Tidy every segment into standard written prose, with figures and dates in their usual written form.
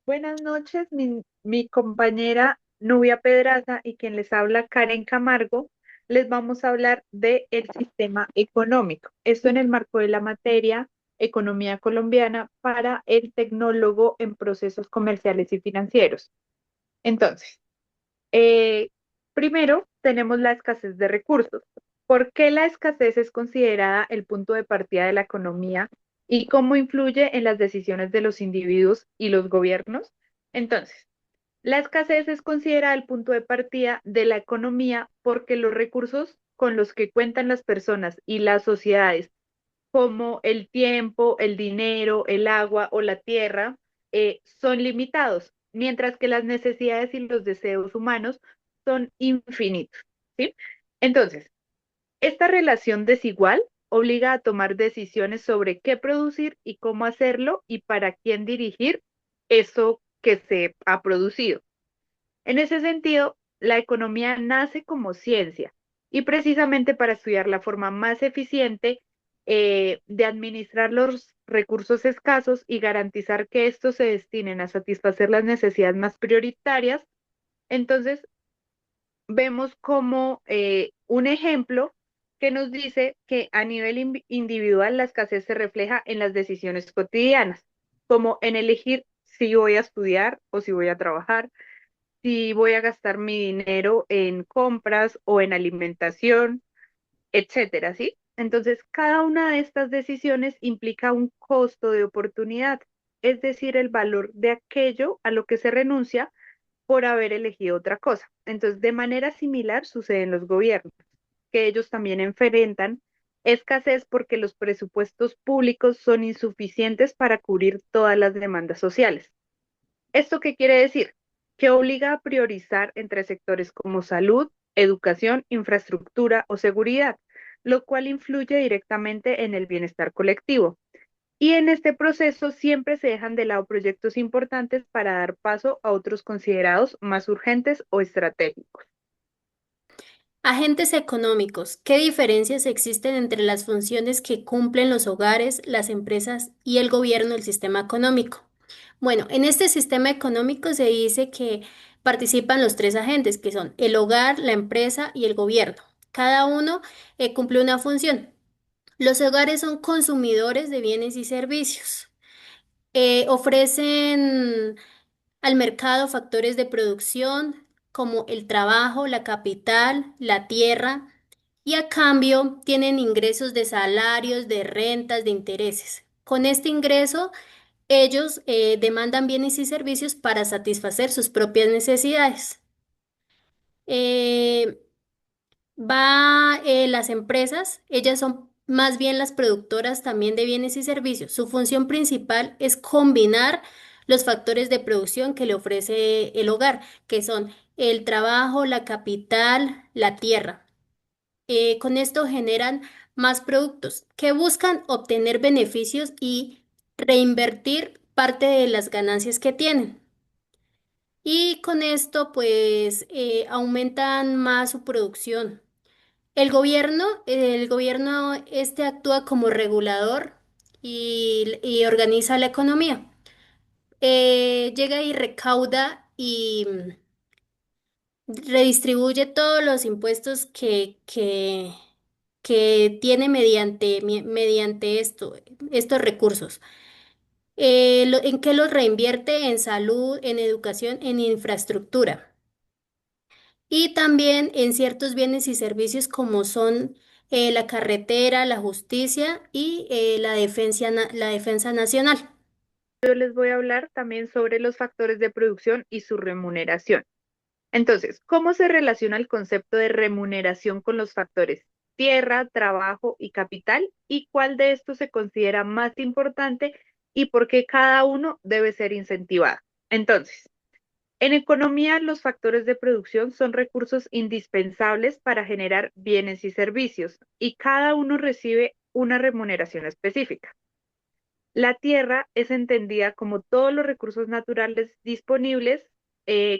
Buenas noches, mi compañera Nubia Pedraza y quien les habla Karen Camargo, les vamos a hablar del sistema económico. Esto en el marco de la materia Economía Colombiana para el tecnólogo en procesos comerciales y financieros. Entonces, eh, primero tenemos la escasez de recursos. ¿Por qué la escasez es considerada el punto de partida de la economía y cómo influye en las decisiones de los individuos y los gobiernos? Entonces, la escasez es considerada el punto de partida de la economía porque los recursos con los que cuentan las personas y las sociedades, como el tiempo, el dinero, el agua o la tierra, son limitados, mientras que las necesidades y los deseos humanos son infinitos, ¿sí? Entonces, esta relación desigual obliga a tomar decisiones sobre qué producir y cómo hacerlo y para quién dirigir eso que se ha producido. En ese sentido, la economía nace como ciencia y precisamente para estudiar la forma más eficiente de administrar los recursos escasos y garantizar que estos se destinen a satisfacer las necesidades más prioritarias. Entonces, vemos como un ejemplo que nos dice que a nivel individual la escasez se refleja en las decisiones cotidianas, como en elegir si voy a estudiar o si voy a trabajar, si voy a gastar mi dinero en compras o en alimentación, etcétera, ¿sí? Entonces, cada una de estas decisiones implica un costo de oportunidad, es decir, el valor de aquello a lo que se renuncia por haber elegido otra cosa. Entonces, de manera similar sucede en los gobiernos, que ellos también enfrentan escasez porque los presupuestos públicos son insuficientes para cubrir todas las demandas sociales. ¿Esto qué quiere decir? Que obliga a priorizar entre sectores como salud, educación, infraestructura o seguridad, lo cual influye directamente en el bienestar colectivo. Y en este proceso siempre se dejan de lado proyectos importantes para dar paso a otros considerados más urgentes o estratégicos. Agentes económicos. ¿Qué diferencias existen entre las funciones que cumplen los hogares, las empresas y el gobierno del sistema económico? Bueno, en este sistema económico se dice que participan los tres agentes, que son el hogar, la empresa y el gobierno. Cada uno cumple una función. Los hogares son consumidores de bienes y servicios. Ofrecen al mercado factores de producción como el trabajo, la capital, la tierra, y a cambio tienen ingresos de salarios, de rentas, de intereses. Con este ingreso, ellos demandan bienes y servicios para satisfacer sus propias necesidades. Eh, las empresas, ellas son más bien las productoras también de bienes y servicios. Su función principal es combinar los factores de producción que le ofrece el hogar, que son el trabajo, la capital, la tierra. Con esto generan más productos que buscan obtener beneficios y reinvertir parte de las ganancias que tienen. Y con esto, pues, aumentan más su producción. El gobierno este actúa como regulador y organiza la economía. Llega y recauda y redistribuye todos los impuestos que tiene mediante estos recursos. ¿En qué los reinvierte? En salud, en educación, en infraestructura. Y también en ciertos bienes y servicios como son la carretera, la justicia y la defensa nacional. Yo les voy a hablar también sobre los factores de producción y su remuneración. Entonces, ¿cómo se relaciona el concepto de remuneración con los factores tierra, trabajo y capital? ¿Y cuál de estos se considera más importante y por qué cada uno debe ser incentivado? Entonces, en economía, los factores de producción son recursos indispensables para generar bienes y servicios y cada uno recibe una remuneración específica. La tierra es entendida como todos los recursos naturales disponibles,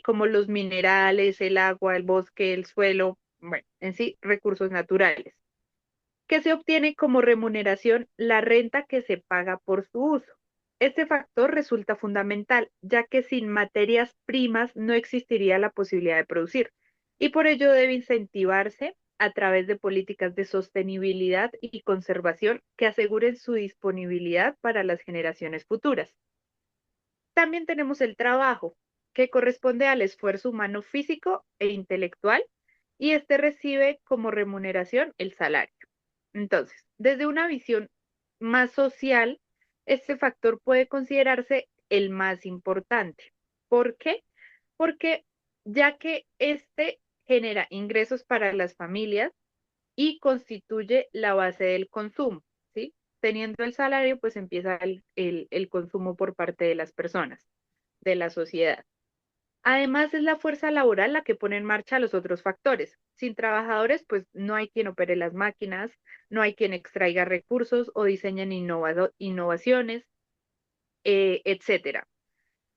como los minerales, el agua, el bosque, el suelo, bueno, en sí, recursos naturales, que se obtiene como remuneración la renta que se paga por su uso. Este factor resulta fundamental, ya que sin materias primas no existiría la posibilidad de producir, y por ello debe incentivarse a través de políticas de sostenibilidad y conservación que aseguren su disponibilidad para las generaciones futuras. También tenemos el trabajo, que corresponde al esfuerzo humano físico e intelectual, y este recibe como remuneración el salario. Entonces, desde una visión más social, este factor puede considerarse el más importante. ¿Por qué? Porque ya que este genera ingresos para las familias y constituye la base del consumo, ¿sí? Teniendo el salario, pues empieza el consumo por parte de las personas, de la sociedad. Además, es la fuerza laboral la que pone en marcha los otros factores. Sin trabajadores, pues no hay quien opere las máquinas, no hay quien extraiga recursos o diseñen innovaciones, etcétera.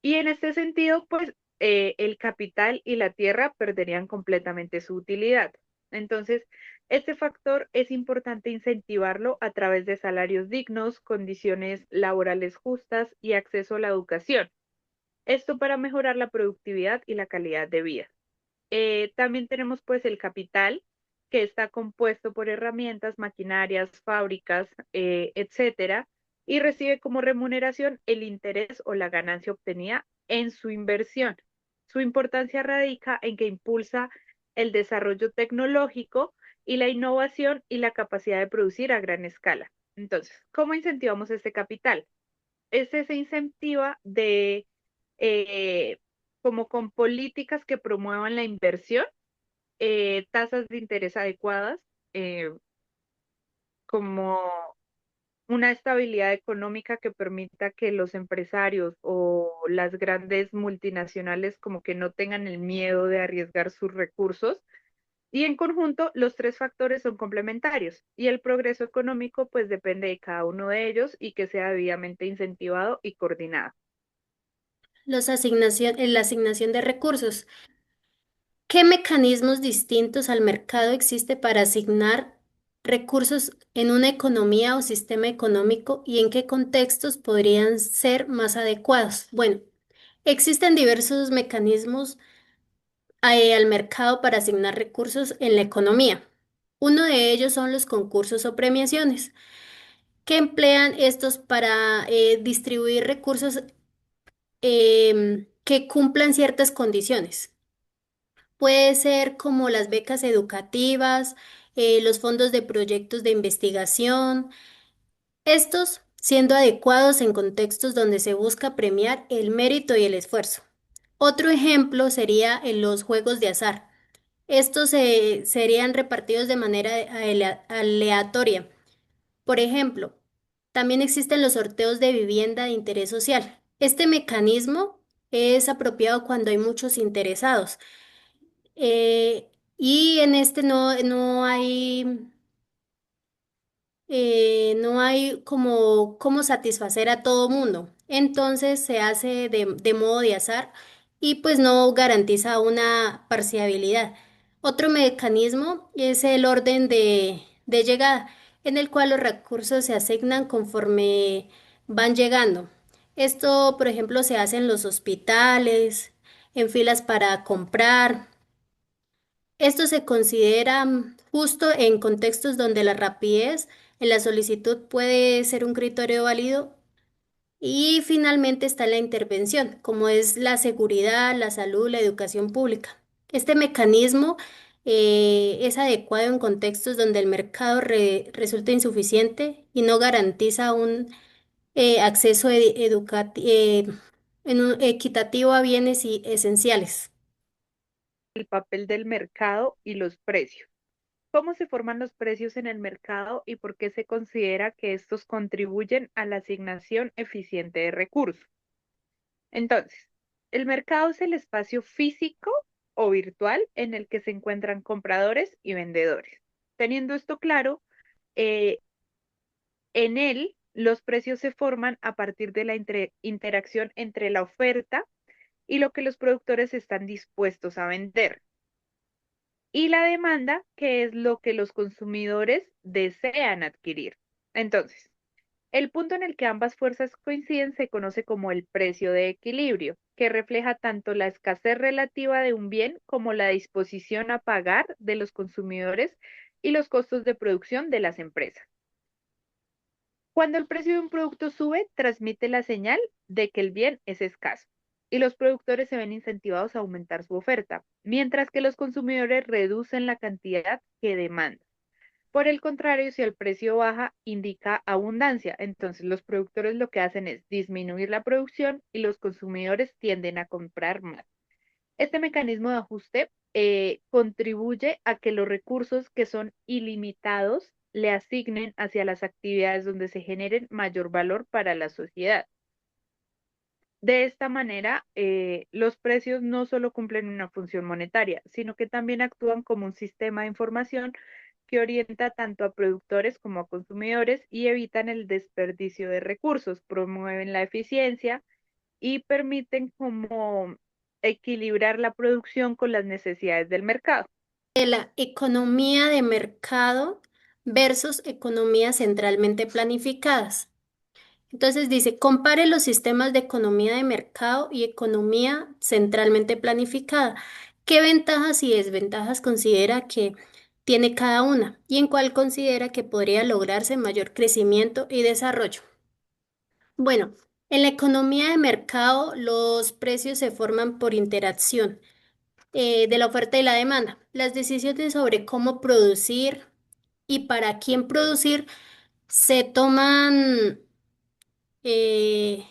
Y en este sentido, pues el capital y la tierra perderían completamente su utilidad. Entonces, este factor es importante incentivarlo a través de salarios dignos, condiciones laborales justas y acceso a la educación. Esto para mejorar la productividad y la calidad de vida. También tenemos pues el capital, que está compuesto por herramientas, maquinarias, fábricas, etcétera, y recibe como remuneración el interés o la ganancia obtenida en su inversión. Su importancia radica en que impulsa el desarrollo tecnológico y la innovación y la capacidad de producir a gran escala. Entonces, ¿cómo incentivamos este capital? Este se incentiva de como con políticas que promuevan la inversión, tasas de interés adecuadas, eh, como una estabilidad económica que permita que los empresarios o las grandes multinacionales como que no tengan el miedo de arriesgar sus recursos. Y en conjunto, los tres factores son complementarios y el progreso económico pues depende de cada uno de ellos y que sea debidamente incentivado y coordinado. La asignación de recursos. ¿Qué mecanismos distintos al mercado existe para asignar recursos en una economía o sistema económico y en qué contextos podrían ser más adecuados? Bueno, existen diversos mecanismos al mercado para asignar recursos en la economía. Uno de ellos son los concursos o premiaciones, que emplean estos para distribuir recursos que cumplan ciertas condiciones. Puede ser como las becas educativas, los fondos de proyectos de investigación, estos siendo adecuados en contextos donde se busca premiar el mérito y el esfuerzo. Otro ejemplo sería en los juegos de azar. Estos serían repartidos de manera aleatoria. Por ejemplo, también existen los sorteos de vivienda de interés social. Este mecanismo es apropiado cuando hay muchos interesados. Y en este no hay como cómo satisfacer a todo mundo. Entonces se hace de modo de azar y pues no garantiza una parcialidad. Otro mecanismo es el orden de llegada, en el cual los recursos se asignan conforme van llegando. Esto, por ejemplo, se hace en los hospitales, en filas para comprar. Esto se considera justo en contextos donde la rapidez en la solicitud puede ser un criterio válido y finalmente está la intervención, como es la seguridad, la salud, la educación pública. Este mecanismo es adecuado en contextos donde el mercado resulta insuficiente y no garantiza un acceso equitativo a bienes esenciales. El papel del mercado y los precios. ¿Cómo se forman los precios en el mercado y por qué se considera que estos contribuyen a la asignación eficiente de recursos? Entonces, el mercado es el espacio físico o virtual en el que se encuentran compradores y vendedores. Teniendo esto claro, eh, en él los precios se forman a partir de la interacción entre la oferta y lo que los productores están dispuestos a vender, y la demanda, que es lo que los consumidores desean adquirir. Entonces, El punto en el que ambas fuerzas coinciden se conoce como el precio de equilibrio, que refleja tanto la escasez relativa de un bien como la disposición a pagar de los consumidores y los costos de producción de las empresas. Cuando el precio de un producto sube, transmite la señal de que el bien es escaso y los productores se ven incentivados a aumentar su oferta, mientras que los consumidores reducen la cantidad que demandan. Por el contrario, si el precio baja, indica abundancia. Entonces, los productores lo que hacen es disminuir la producción y los consumidores tienden a comprar más. Este mecanismo de ajuste contribuye a que los recursos que son ilimitados le asignen hacia las actividades donde se generen mayor valor para la sociedad. De esta manera, los precios no solo cumplen una función monetaria, sino que también actúan como un sistema de información que orienta tanto a productores como a consumidores y evitan el desperdicio de recursos, promueven la eficiencia y permiten como equilibrar la producción con las necesidades del mercado. De la economía de mercado versus economías centralmente planificadas. Entonces dice, compare los sistemas de economía de mercado y economía centralmente planificada. ¿Qué ventajas y desventajas considera que tiene cada una y en cuál considera que podría lograrse mayor crecimiento y desarrollo? Bueno, en la economía de mercado los precios se forman por interacción de la oferta y la demanda. Las decisiones sobre cómo producir y para quién producir se toman eh,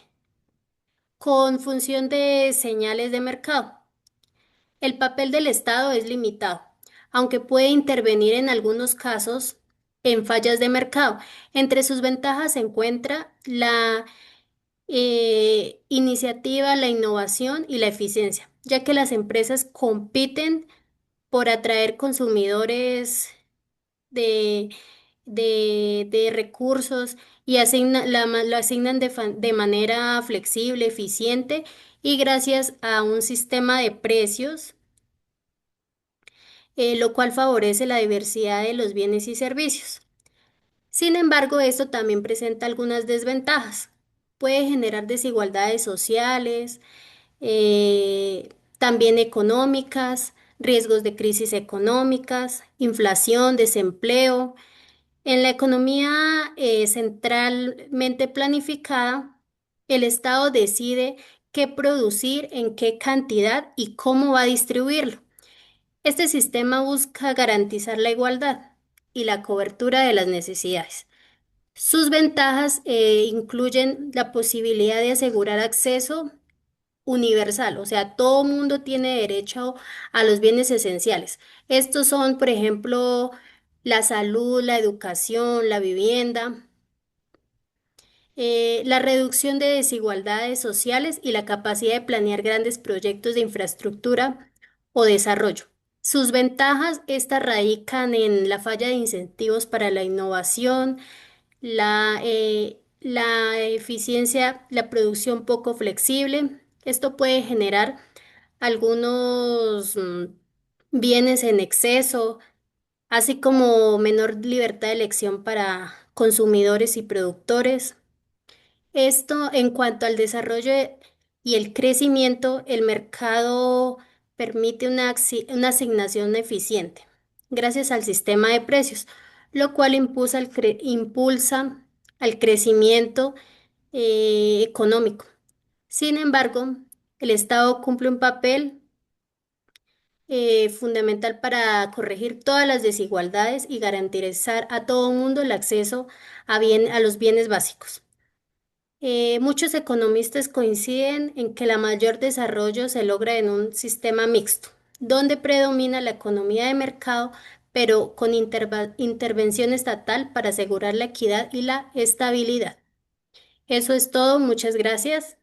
con función de señales de mercado. El papel del Estado es limitado, aunque puede intervenir en algunos casos en fallas de mercado. Entre sus ventajas se encuentra la iniciativa, la innovación y la eficiencia, ya que las empresas compiten por atraer consumidores de, de recursos y lo asignan de manera flexible, eficiente y gracias a un sistema de precios, lo cual favorece la diversidad de los bienes y servicios. Sin embargo, esto también presenta algunas desventajas. Puede generar desigualdades sociales, eh, también económicas, riesgos de crisis económicas, inflación, desempleo. En la economía centralmente planificada, el Estado decide qué producir, en qué cantidad y cómo va a distribuirlo. Este sistema busca garantizar la igualdad y la cobertura de las necesidades. Sus ventajas incluyen la posibilidad de asegurar acceso universal, o sea, todo mundo tiene derecho a los bienes esenciales. Estos son, por ejemplo, la salud, la educación, la vivienda, la reducción de desigualdades sociales y la capacidad de planear grandes proyectos de infraestructura o desarrollo. Sus ventajas, estas radican en la falla de incentivos para la innovación, la eficiencia, la producción poco flexible. Esto puede generar algunos bienes en exceso, así como menor libertad de elección para consumidores y productores. Esto en cuanto al desarrollo y el crecimiento, el mercado permite una asignación eficiente gracias al sistema de precios, lo cual impulsa al crecimiento económico. Sin embargo, el Estado cumple un papel fundamental para corregir todas las desigualdades y garantizar a todo mundo el acceso a los bienes básicos. Muchos economistas coinciden en que el mayor desarrollo se logra en un sistema mixto, donde predomina la economía de mercado, pero con intervención estatal para asegurar la equidad y la estabilidad. Eso es todo, muchas gracias.